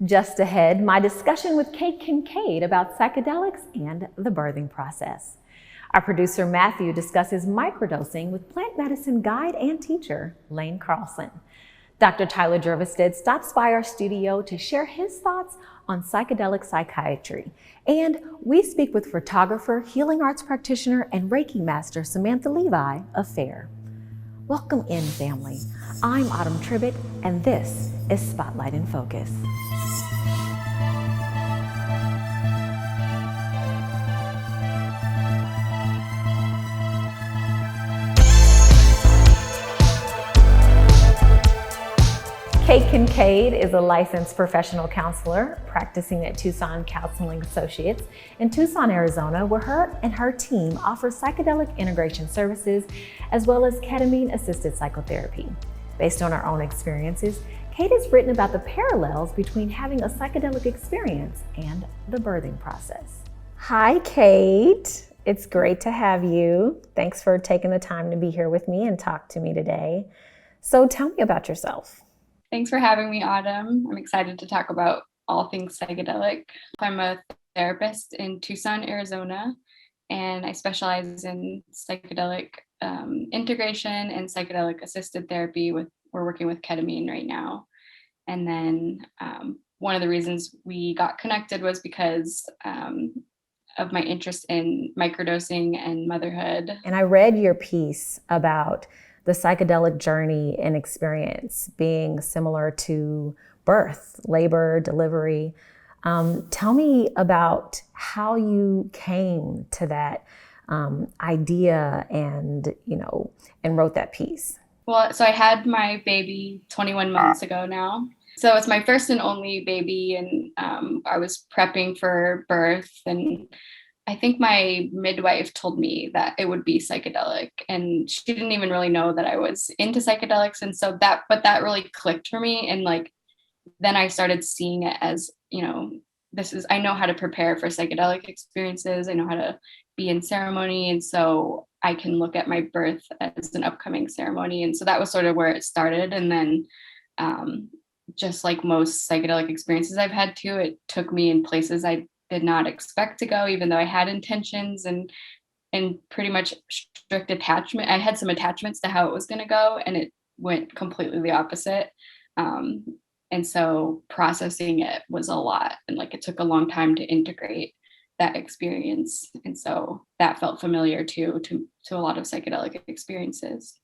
Just ahead, my discussion with Kate Kincaid about psychedelics and the birthing process. Our producer Matthew discusses microdosing with plant medicine guide and teacher Lane Carlson. Dr. Tyler Kjorvestad stops by our studio to share his thoughts on psychedelic psychiatry. And we speak with photographer, healing arts practitioner, and Reiki master Samantha Levy of FAIR. Welcome in, family. I'm Autumn Tribbitt, and this is Spotlight in Focus. Kate Kincaid is a licensed professional counselor practicing at Tucson Counseling Associates in Tucson, Arizona, where her and her team offer psychedelic integration services as well as ketamine-assisted psychotherapy. Based on her own experiences, Kate has written about the parallels between having a psychedelic experience and the birthing process. Hi, Kate. It's great to have you. Thanks for taking the time to be here with me and talk to me today. So tell me about yourself. Thanks for having me, Autumn. I'm excited to talk about all things psychedelic. I'm a therapist in Tucson, Arizona, and I specialize in psychedelic integration and psychedelic-assisted therapy. We're working with ketamine right now. And then one of the reasons we got connected was because of my interest in microdosing and motherhood. And I read your piece about the psychedelic journey and experience being similar to birth, labor, delivery. Tell me about how you came to that idea and wrote that piece. Well, so I had my baby 21 months ago now. So it's my first and only baby, and I was prepping for birth, and I think my midwife told me that it would be psychedelic, and she didn't even really know that I was into psychedelics. And so that really clicked for me. And then I started seeing it as, I know how to prepare for psychedelic experiences. I know how to be in ceremony. And so I can look at my birth as an upcoming ceremony. And so that was sort of where it started. And then just like most psychedelic experiences I've had too, it took me in places I did not expect to go, even though I had intentions and pretty much strict attachment. I had some attachments to how it was going to go, and it went completely the opposite. And so processing it was a lot, and it took a long time to integrate that experience. And so that felt familiar to a lot of psychedelic experiences.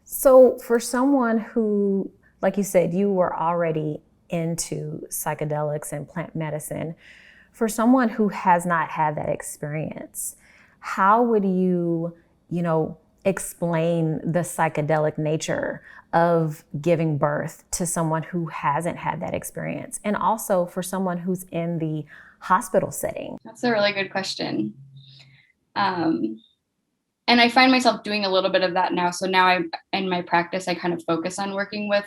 So for someone who, like you said, you were already into psychedelics and plant medicine, for someone who has not had that experience, how would you, explain the psychedelic nature of giving birth to someone who hasn't had that experience? And also for someone who's in the hospital setting? That's a really good question. And I find myself doing a little bit of that now. So now in my practice, I kind of focus on working with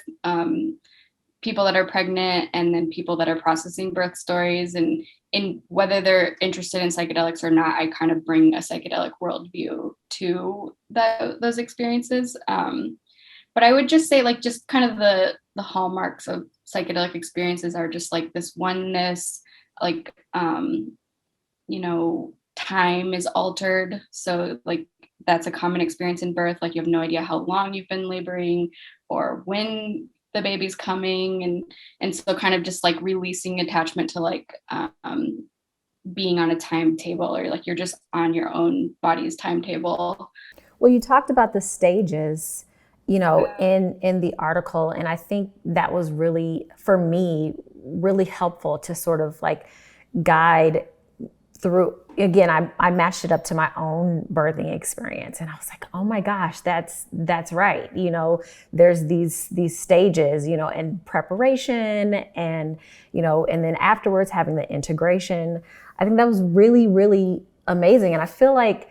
people that are pregnant and then people that are processing birth stories, and in whether they're interested in psychedelics or not, I kind of bring a psychedelic worldview to those experiences. But I would just say just kind of the hallmarks of psychedelic experiences are just this oneness, time is altered. So that's a common experience in birth. You have no idea how long you've been laboring or when the baby's coming, and so kind of just releasing attachment to being on a timetable, or you're just on your own body's timetable. Well, you talked about the stages, in the article, and I think that was really, for me, really helpful to sort of guide through. Again, I matched it up to my own birthing experience, and I was like, oh my gosh, that's right. There's these stages, and preparation, and and then afterwards having the integration. I think that was really, really amazing. And I feel like,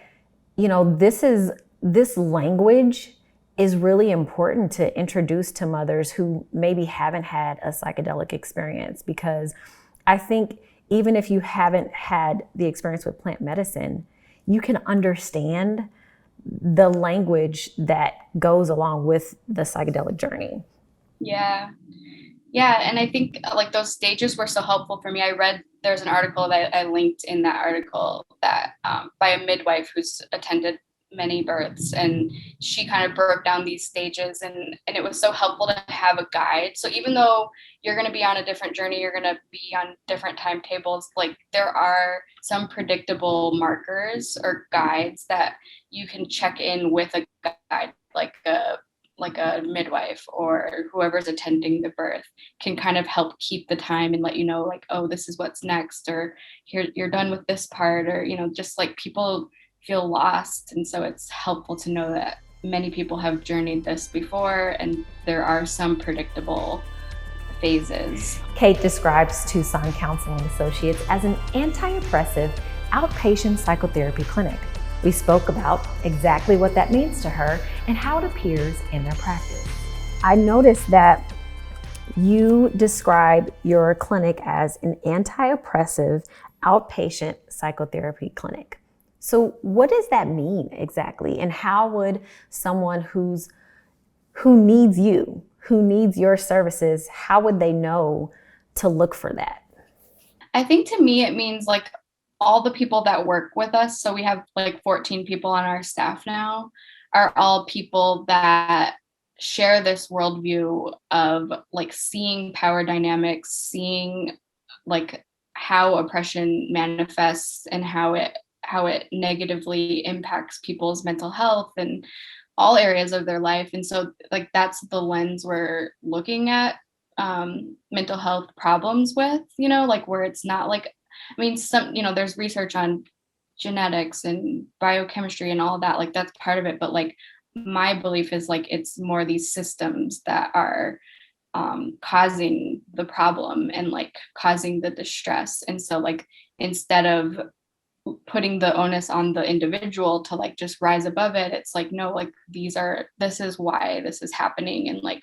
this language is really important to introduce to mothers who maybe haven't had a psychedelic experience, because I think even if you haven't had the experience with plant medicine, you can understand the language that goes along with the psychedelic journey. Yeah. Yeah, and I think like those stages were so helpful for me. I read there's an article that I linked in that article that by a midwife who's attended many births, and she kind of broke down these stages, and it was so helpful to have a guide. So even though you're going to be on a different journey, you're going to be on different timetables, like there are some predictable markers or guides that you can check in with a guide, like a midwife or whoever's attending the birth can kind of help keep the time and let you know, like, oh, this is what's next, or here you're done with this part, or just like people feel lost. And so it's helpful to know that many people have journeyed this before and there are some predictable phases. Kate describes Tucson Counseling Associates as an anti-oppressive outpatient psychotherapy clinic. We spoke about exactly what that means to her and how it appears in their practice. I noticed that you describe your clinic as an anti-oppressive outpatient psychotherapy clinic. So what does that mean exactly? And how would someone who needs you, who needs your services, how would they know to look for that? I think to me, it means like all the people that work with us, so we have like 14 people on our staff now, are all people that share this worldview of like seeing power dynamics, seeing like how oppression manifests and how it negatively impacts people's mental health and all areas of their life. And so like that's the lens we're looking at mental health problems with, like where it's not like, I mean, there's research on genetics and biochemistry and all that, like that's part of it. But like my belief is like it's more these systems that are causing the problem and like causing the distress. And so like instead of putting the onus on the individual to like just rise above it, it's like, no, like this is why this is happening. And like,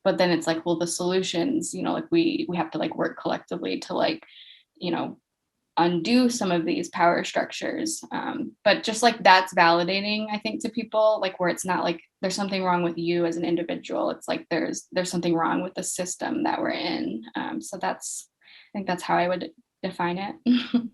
but then it's like, well, the solutions, like we have to like work collectively to like, undo some of these power structures. But just like that's validating, I think, to people, like where it's not like there's something wrong with you as an individual. It's like there's something wrong with the system that we're in. So I think that's how I would define it.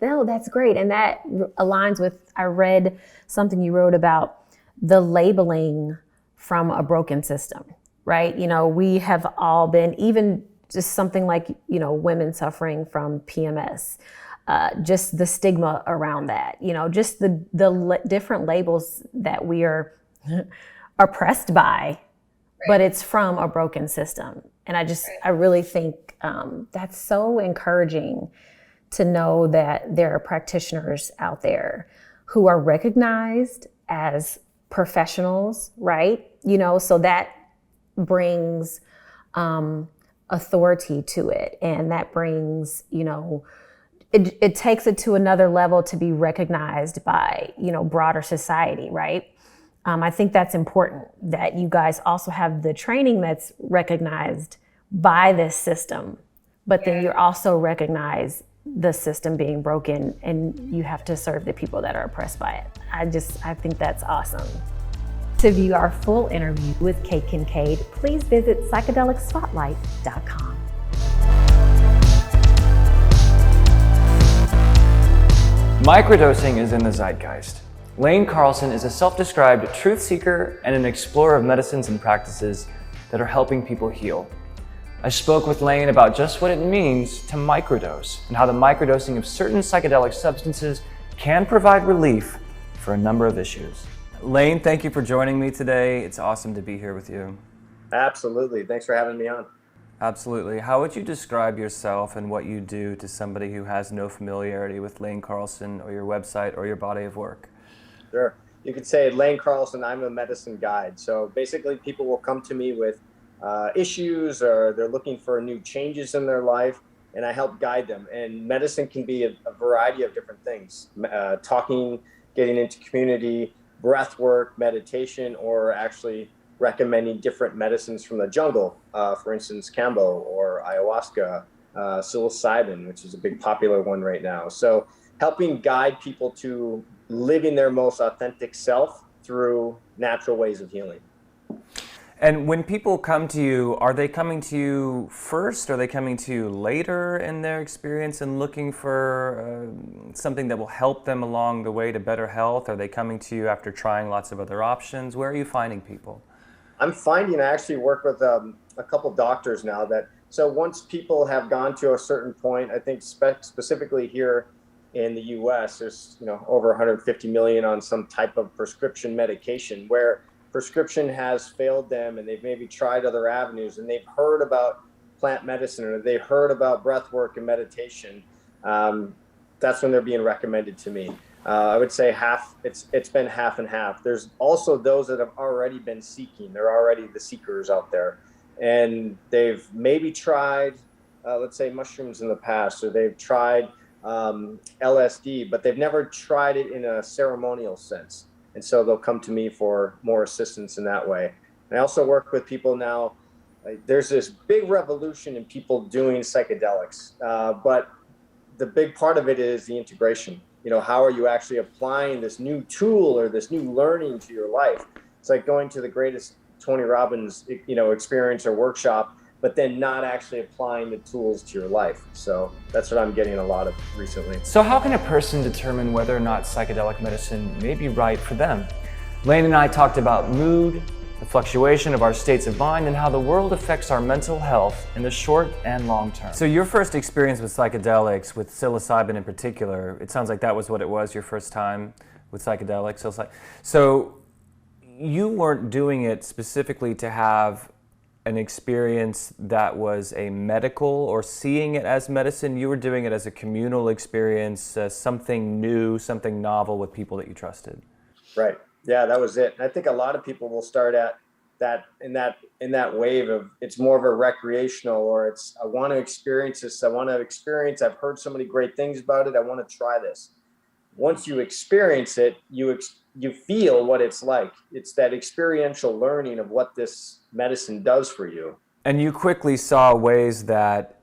No, that's great. And that aligns with, I read something you wrote about the labeling from a broken system, right? We have all been, even just something like, women suffering from PMS, just the stigma around that, just the different labels that we are oppressed by, right. But it's from a broken system. And I really think that's so encouraging to know that there are practitioners out there who are recognized as professionals, right? So that brings authority to it. And that brings, it takes it to another level to be recognized by, broader society, right? I think that's important that you guys also have the training that's recognized by this system, but then you're also recognized the system being broken and you have to serve the people that are oppressed by it. I think that's awesome. To view our full interview with Kate Kincaid, please visit psychedelic-spotlight.com. Microdosing is in the zeitgeist. Lane Carlson is a self-described truth seeker and an explorer of medicines and practices that are helping people heal. I spoke with Lane about just what it means to microdose and how the microdosing of certain psychedelic substances can provide relief for a number of issues. Lane, thank you for joining me today. It's awesome to be here with you. Absolutely. Thanks for having me on. Absolutely. How would you describe yourself and what you do to somebody who has no familiarity with Lane Carlson or your website or your body of work? Sure. You could say Lane Carlson, I'm a medicine guide. So basically people will come to me with issues or they're looking for new changes in their life, and I help guide them. And medicine can be a variety of different things, talking, getting into community, breath work, meditation, or actually recommending different medicines from the jungle. For instance, Kambo or ayahuasca, psilocybin, which is a big popular one right now. So helping guide people to living their most authentic self through natural ways of healing. And when people come to you, are they coming to you first? Are they coming to you later in their experience and looking for something that will help them along the way to better health? Are they coming to you after trying lots of other options? Where are you finding people? I'm finding I actually work with a couple doctors now so once people have gone to a certain point, I think specifically here in the US, there's over 150 million on some type of prescription medication where prescription has failed them and they've maybe tried other avenues and they've heard about plant medicine or they've heard about breath work and meditation. That's when they're being recommended to me. I would say it's been half and half. There's also those that have already been seeking. They're already the seekers out there. And they've maybe tried, let's say, mushrooms in the past, or they've tried LSD, but they've never tried it in a ceremonial sense. And so they'll come to me for more assistance in that way. And I also work with people now. There's this big revolution in people doing psychedelics, but the big part of it is the integration. How are you actually applying this new tool or this new learning to your life? It's like going to the greatest Tony Robbins, experience or workshop, but then not actually applying the tools to your life. So that's what I'm getting a lot of recently. So how can a person determine whether or not psychedelic medicine may be right for them? Lane and I talked about mood, the fluctuation of our states of mind, and how the world affects our mental health in the short and long term. So your first experience with psychedelics, with psilocybin in particular, it sounds like that was what it was, your first time with psychedelics. So you weren't doing it specifically to have an experience that was a medical or seeing it as medicine. You were doing it as a communal experience, something new, something novel with people that you trusted. Right. Yeah, that was it. And I think a lot of people will start at that in that wave of it's more of a recreational, or it's I want to experience this. I've heard so many great things about it. I want to try this. Once you experience it, you feel what it's like. It's that experiential learning of what this medicine does for you. And you quickly saw ways that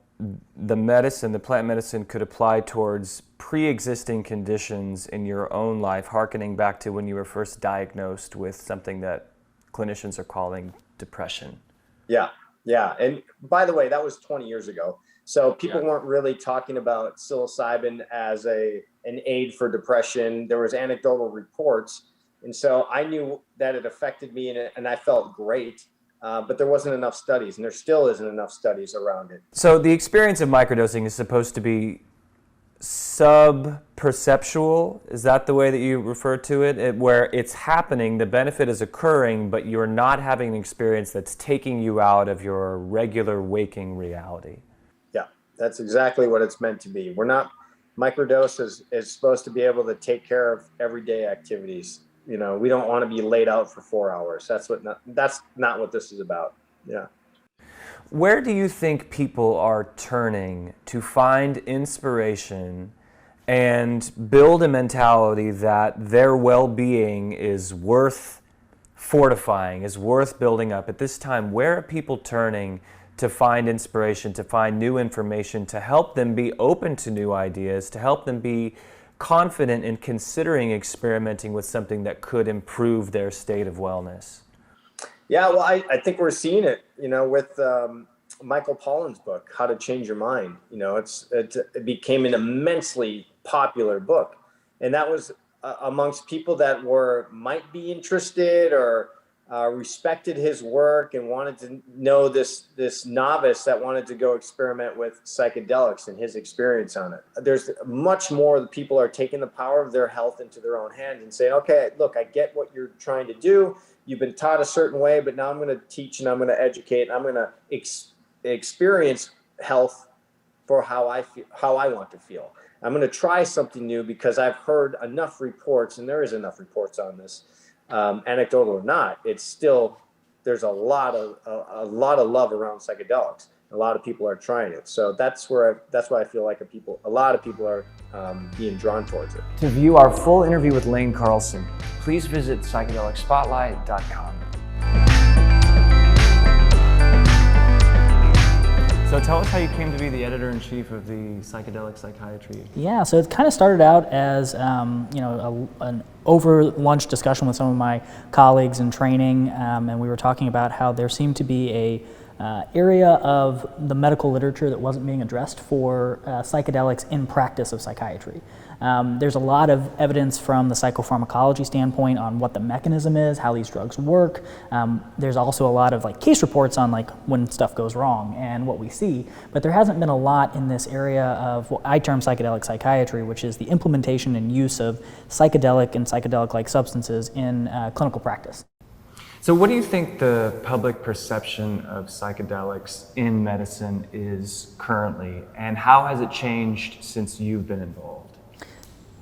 the plant medicine could apply towards pre-existing conditions in your own life, hearkening back to when you were first diagnosed with something that clinicians are calling depression. Yeah. And by the way, that was 20 years ago. So people weren't really talking about psilocybin as an aid for depression. There was anecdotal reports. And so I knew that it affected me and I felt great, but there wasn't enough studies, and there still isn't enough studies around it. So the experience of microdosing is supposed to be sub-perceptual. Is that the way that you refer to it? Where it's happening, the benefit is occurring, but you're not having an experience that's taking you out of your regular waking reality. Yeah, that's exactly what it's meant to be. Microdose is supposed to be able to take care of everyday activities. We don't want to be laid out for 4 hours. That's not what this is about. Yeah. Where do you think people are turning to find inspiration and build a mentality that their well-being is worth fortifying, is worth building up? At this time, where are people turning to find inspiration, to find new information, to help them be open to new ideas, to help them be confident in considering experimenting with something that could improve their state of wellness? Yeah, well, I think we're seeing it, with Michael Pollan's book, How to Change Your Mind. It became an immensely popular book. And that was amongst people that might be interested or respected his work and wanted to know this novice that wanted to go experiment with psychedelics and his experience on it. There's much more that people are taking the power of their health into their own hands and saying, okay, look, I get what you're trying to do. You've been taught a certain way, but now I'm going to teach and I'm going to educate. And I'm going to experience health for how I want to feel. I'm going to try something new because I've heard enough reports, and there is enough reports on this. Anecdotal or not, it's still, there's a lot of love around psychedelics. A lot of people are trying it. So that's why I feel like a lot of people are being drawn towards it. To view our full interview with Lane Carlson, please visit psychedelic-spotlight.com. So So tell us how you came to be the editor-in-chief of the Psychedelic Psychiatry. Yeah, so it kind of started out as an over lunch discussion with some of my colleagues in training, and we were talking about how there seemed to be a area of the medical literature that wasn't being addressed for psychedelics in practice of psychiatry. There's a lot of evidence from the psychopharmacology standpoint on what the mechanism is, how these drugs work. There's also a lot of case reports on when stuff goes wrong and what we see, but there hasn't been a lot in this area of what I term psychedelic psychiatry, which is the implementation and use of psychedelic and psychedelic-like substances in clinical practice. So what do you think the public perception of psychedelics in medicine is currently, and how has it changed since you've been involved?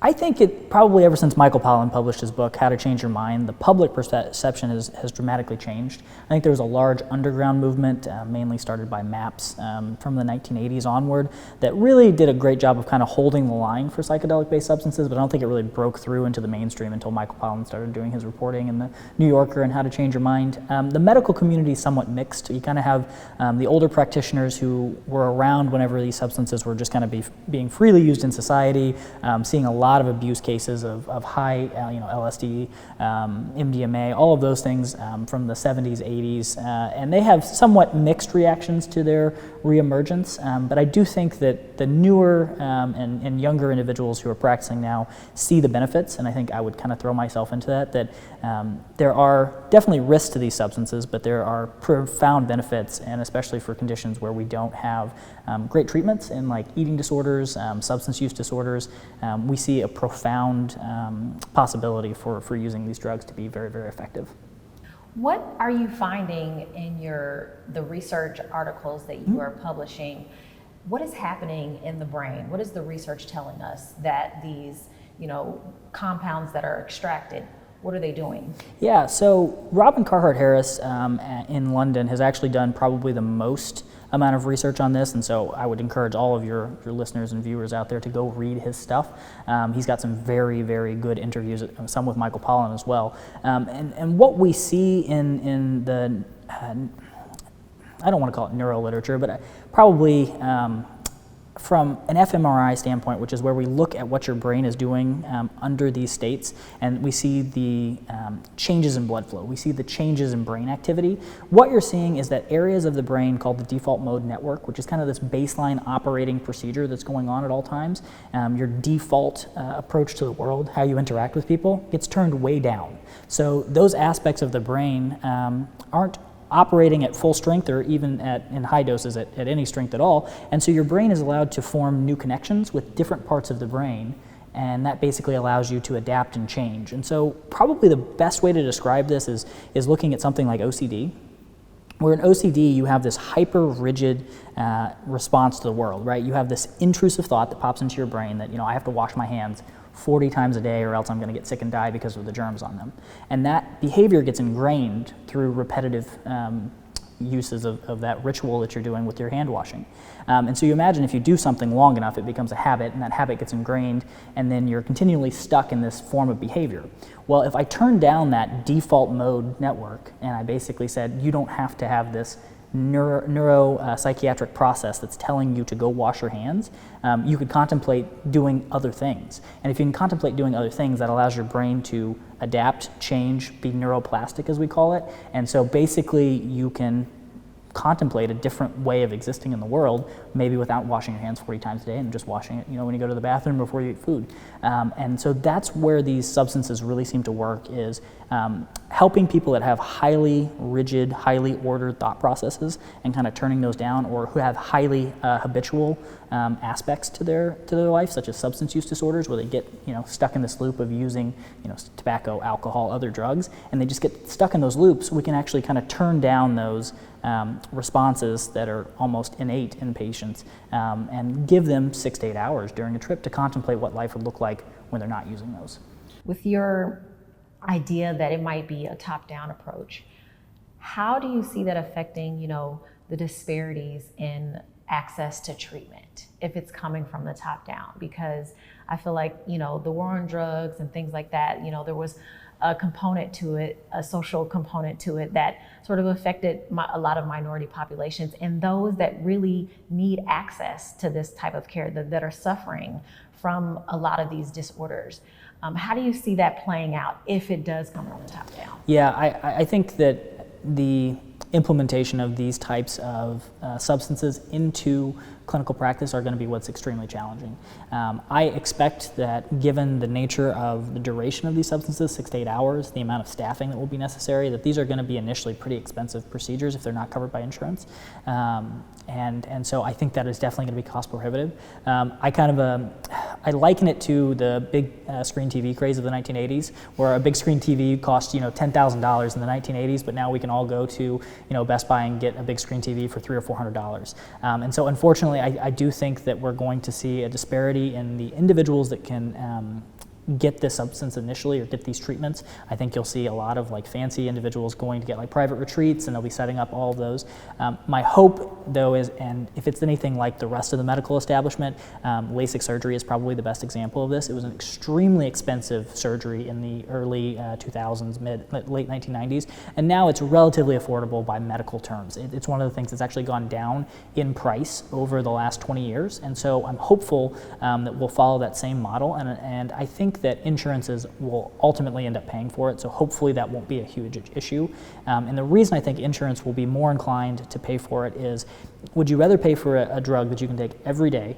I think it probably ever since Michael Pollan published his book, How to Change Your Mind, the public perception has dramatically changed. I think there was a large underground movement, mainly started by MAPS from the 1980s onward, that really did a great job of kind of holding the line for psychedelic-based substances, but I don't think it really broke through into the mainstream until Michael Pollan started doing his reporting in the New Yorker and How to Change Your Mind. The medical community is somewhat mixed. You kind of have the older practitioners who were around whenever these substances were just kind of being freely used in society, seeing a lot of abuse cases of high, LSD, MDMA, all of those things from the 70s, 80s, and they have somewhat mixed reactions to their reemergence. But I do think that the newer and younger individuals who are practicing now see the benefits, and I think I would kind of throw myself into that there are definitely risks to these substances, but there are profound benefits, and especially for conditions where we don't have great treatments in eating disorders, substance use disorders, we see a profound possibility for using these drugs to be very, very effective. What are you finding in the research articles that you are publishing? What is happening in the brain? What is the research telling us that these, compounds that are extracted, what are they doing? Yeah, so Robin Carhart-Harris in London has actually done probably the most amount of research on this, and so I would encourage all of your listeners and viewers out there to go read his stuff. He's got some very, very good interviews, some with Michael Pollan as well. And what we see in the, I don't want to call it neuro literature, but probably from an fMRI standpoint, which is where we look at what your brain is doing under these states, and we see the changes in blood flow, we see the changes in brain activity. What you're seeing is that areas of the brain called the default mode network, which is kind of this baseline operating procedure that's going on at all times, your default approach to the world, how you interact with people, gets turned way down. So those aspects of the brain aren't operating at full strength or even in high doses at any strength at all. And so your brain is allowed to form new connections with different parts of the brain, and that basically allows you to adapt and change. And so probably the best way to describe this is looking at something like OCD, where in OCD you have this hyper-rigid response to the world, right? You have this intrusive thought that pops into your brain that, I have to wash my hands 40 times a day or else I'm going to get sick and die because of the germs on them. And that behavior gets ingrained through repetitive uses of that ritual that you're doing with your hand washing. And so you imagine if you do something long enough, it becomes a habit, and that habit gets ingrained, and then you're continually stuck in this form of behavior. Well, if I turn down that default mode network, and I basically said, you don't have to have this neuropsychiatric process that's telling you to go wash your hands, you could contemplate doing other things. And if you can contemplate doing other things, that allows your brain to adapt, change, be neuroplastic as we call it. And so basically you can contemplate a different way of existing in the world, maybe without washing your hands 40 times a day and just washing it, when you go to the bathroom before you eat food. And so that's where these substances really seem to work, is helping people that have highly rigid, highly ordered thought processes and kind of turning those down, or who have highly habitual aspects to their life, such as substance use disorders, where they get stuck in this loop of using tobacco, alcohol, other drugs, and they just get stuck in those loops. We can actually kind of turn down those responses that are almost innate in patients and give them 6 to 8 hours during a trip to contemplate what life would look like when they're not using those. With your idea that it might be a top-down approach, how do you see that affecting, the disparities in access to treatment if it's coming from the top down? Because I feel like, the war on drugs and things like that, there was a component to it, a social component to it that sort of affected a lot of minority populations and those that really need access to this type of care, that are suffering from a lot of these disorders. How do you see that playing out if it does come from the top down? Yeah, I think that the implementation of these types of substances into clinical practice are going to be what's extremely challenging. I expect that given the nature of the duration of these substances, 6 to 8 hours, the amount of staffing that will be necessary, that these are going to be initially pretty expensive procedures if they're not covered by insurance. And so I think that is definitely going to be cost prohibitive. I liken it to the big screen TV craze of the 1980s, where a big screen TV cost $10,000 in the 1980s, but now we can all go to Best Buy and get a big screen TV for $300 or $400. And so unfortunately, I do think that we're going to see a disparity in the individuals that can get this substance initially or get these treatments. I think you'll see a lot of fancy individuals going to get private retreats, and they'll be setting up all of those. My hope though is, and if it's anything like the rest of the medical establishment, LASIK surgery is probably the best example of this. It was an extremely expensive surgery in the early 2000s, late 1990s, and now it's relatively affordable by medical terms. It's one of the things that's actually gone down in price over the last 20 years, and so I'm hopeful that we'll follow that same model, and I think that insurances will ultimately end up paying for it, so hopefully that won't be a huge issue. And the reason I think insurance will be more inclined to pay for it is, would you rather pay for a drug that you can take every day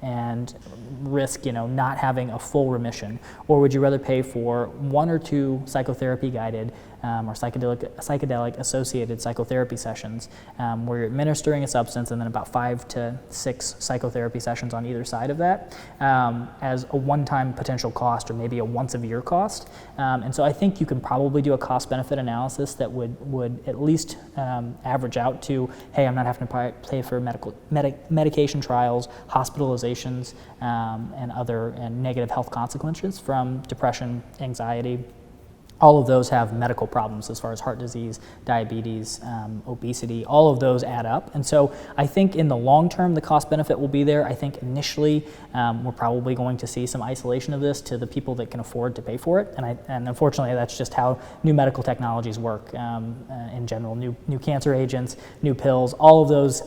and risk not having a full remission, or would you rather pay for 1 or 2 psychotherapy guided or psychedelic associated psychotherapy sessions where you're administering a substance, and then about 5 to 6 psychotherapy sessions on either side of that as a one-time potential cost, or maybe a once-a-year cost. And so I think you can probably do a cost-benefit analysis that would at least average out to, hey, I'm not having to pay for medication trials, hospitalizations, and other negative health consequences from depression, anxiety. All of those have medical problems as far as heart disease, diabetes, obesity. All of those add up. And so I think in the long term, the cost benefit will be there. I think initially we're probably going to see some isolation of this to the people that can afford to pay for it. And unfortunately, that's just how new medical technologies work in general. New cancer agents, new pills, all of those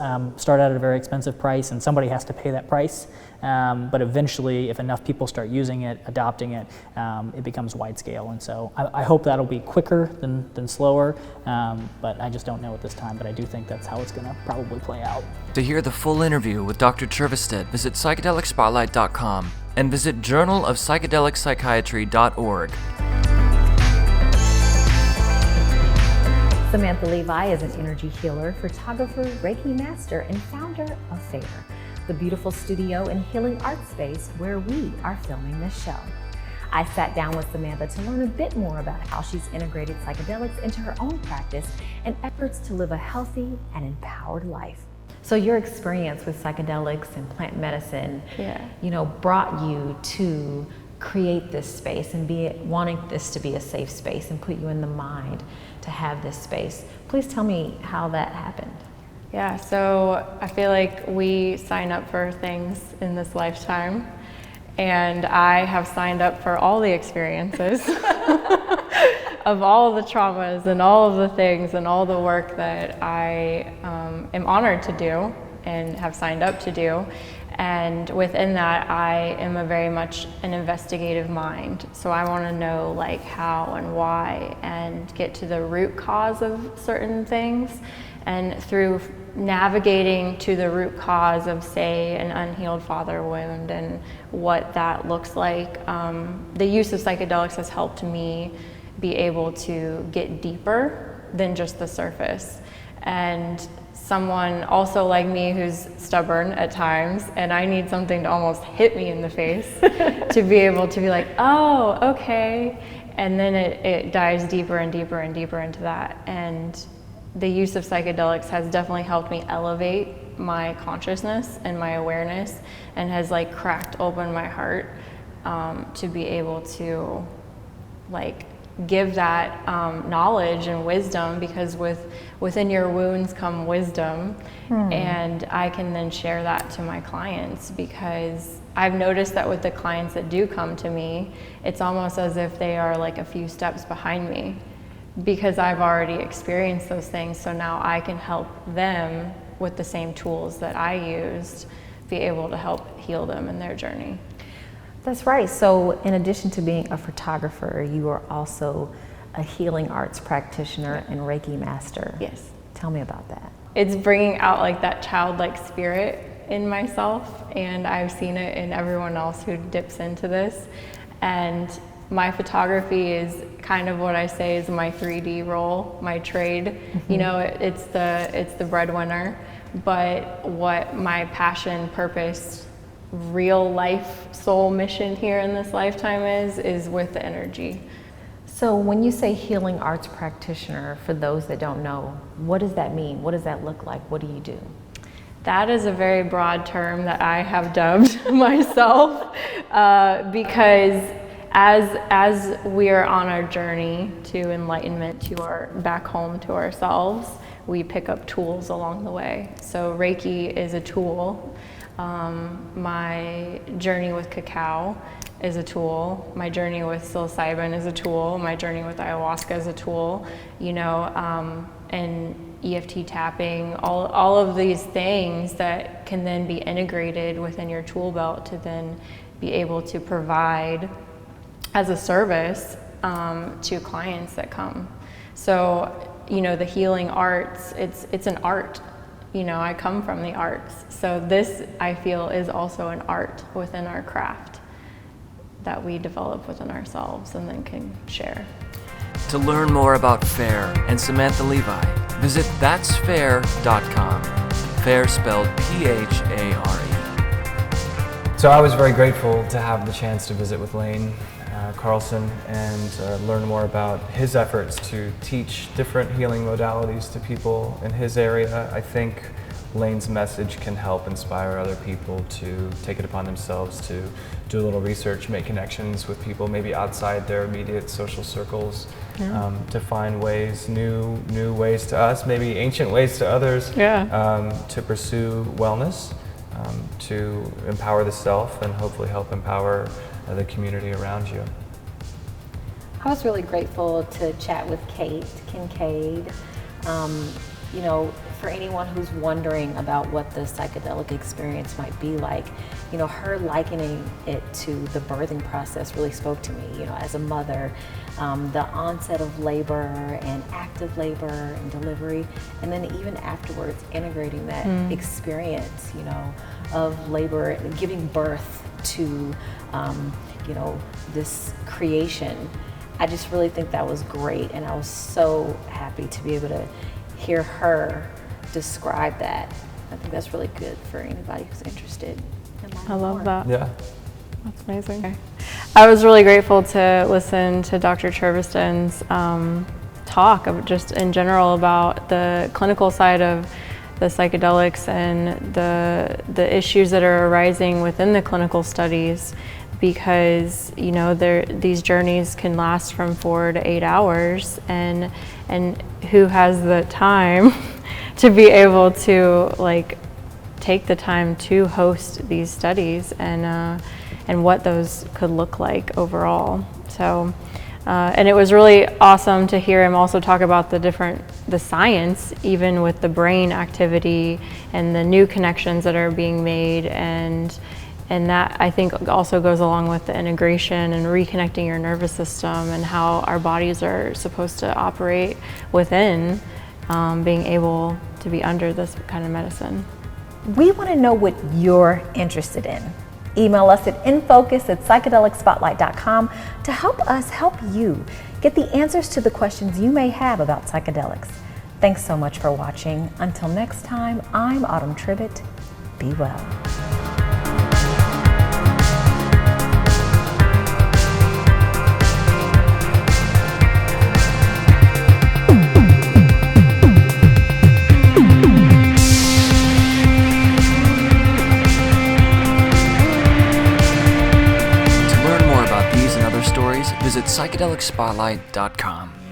start out at a very expensive price, and somebody has to pay that price. But eventually, if enough people start using it, adopting it, it becomes wide scale. And so I hope that'll be quicker than slower, but I just don't know at this time. But I do think that's how it's going to probably play out. To hear the full interview with Dr. Kjorvestad, visit psychedelicspotlight.com and visit Journal of Psychedelic Psychiatry.org. Samantha Levy is an energy healer, photographer, Reiki master, and founder of Favor, the beautiful studio and healing art space where we are filming this show. I sat down with Samantha to learn a bit more about how she's integrated psychedelics into her own practice and efforts to live a healthy and empowered life. So your experience with psychedelics and plant medicine, brought you to create this space and wanting this to be a safe space and put you in the mind to have this space. Please tell me how that happened. Yeah, so I feel like we sign up for things in this lifetime, and I have signed up for all the experiences of all the traumas and all of the things and all the work that I am honored to do and have signed up to do. And within that, I am a very much an investigative mind. So I want to know how and why and get to the root cause of certain things. And through navigating to the root cause of, say, an unhealed father wound and what that looks like, the use of psychedelics has helped me be able to get deeper than just the surface. And someone also like me who's stubborn at times, and I need something to almost hit me in the face to be able to be like, oh, okay. And then it dives deeper and deeper and deeper into that. And the use of psychedelics has definitely helped me elevate my consciousness and my awareness, and has cracked open my heart to be able to give that knowledge and wisdom, because within your wounds come wisdom. And I can then share that to my clients, because I've noticed that with the clients that do come to me, it's almost as if they are like a few steps behind me, because I've already experienced those things. So now I can help them with the same tools that I used, be able to help heal them in their journey. That's right. So in addition to being a photographer, you are also a healing arts practitioner and Reiki master. Yes. Tell me about that. It's bringing out like that childlike spirit in myself, and I've seen it in everyone else who dips into this. And my photography is kind of what I say is my 3D role, my trade. You know, it's the breadwinner, but what my passion, purpose, real life soul mission here in this lifetime is with the energy. So when you say healing arts practitioner, for those that don't know, what does that mean? What does that look like? What do you do? That is a very broad term that I have dubbed myself, because as we are on our journey to enlightenment, to our back home to ourselves, we pick up tools along the way. So Reiki is a tool. My journey with cacao is a tool. My journey with psilocybin is a tool. My journey with ayahuasca is a tool. You know, and EFT tapping, all of these things that can then be integrated within your tool belt to then be able to provide as a service to clients that come. So, you know, the healing arts, it's an art. You know, I come from the arts. So this, I feel, is also an art within our craft that we develop within ourselves and then can share. To learn more about FAIR and Samantha Levy, visit that'sfair.com. FAIR spelled P-H-A-R-E. So I was very grateful to have the chance to visit with Lane Carlson and learn more about his efforts to teach different healing modalities to people in his area. I think Lane's message can help inspire other people to take it upon themselves to do a little research, make connections with people maybe outside their immediate social circles, to find ways, new ways to us, maybe ancient ways to others, to pursue wellness, to empower the self and hopefully help empower the community around you. I was really grateful to chat with Kate Kincaid. You know, for anyone who's wondering about what the psychedelic experience might be like, you know, her likening it to the birthing process really spoke to me. You know, as a mother, the onset of labor and active labor and delivery, and then even afterwards integrating that experience, you know, of labor and giving birth to, you know, this creation. I just really think that was great, and I was so happy to be able to hear her describe that. I think that's really good for anybody who's interested in learning I love more. that. Yeah. That's amazing. I was really grateful to listen to Dr. Kjorvestad's talk of just in general about the clinical side of the psychedelics and the issues that are arising within the clinical studies, because you know these journeys can last from 4 to 8 hours, and who has the time to be able to like take the time to host these studies and what those could look like overall. So and it was really awesome to hear him also talk about the science, even with the brain activity and the new connections that are being made, and that I think also goes along with the integration and reconnecting your nervous system and how our bodies are supposed to operate within being able to be under this kind of medicine. We want to know what you're interested in. Email us at infocus@psychedelicspotlight.com to help us help you get the answers to the questions you may have about psychedelics. Thanks so much for watching. Until next time, I'm Autumn Trivett. Be well. Stories, visit psychedelicspotlight.com.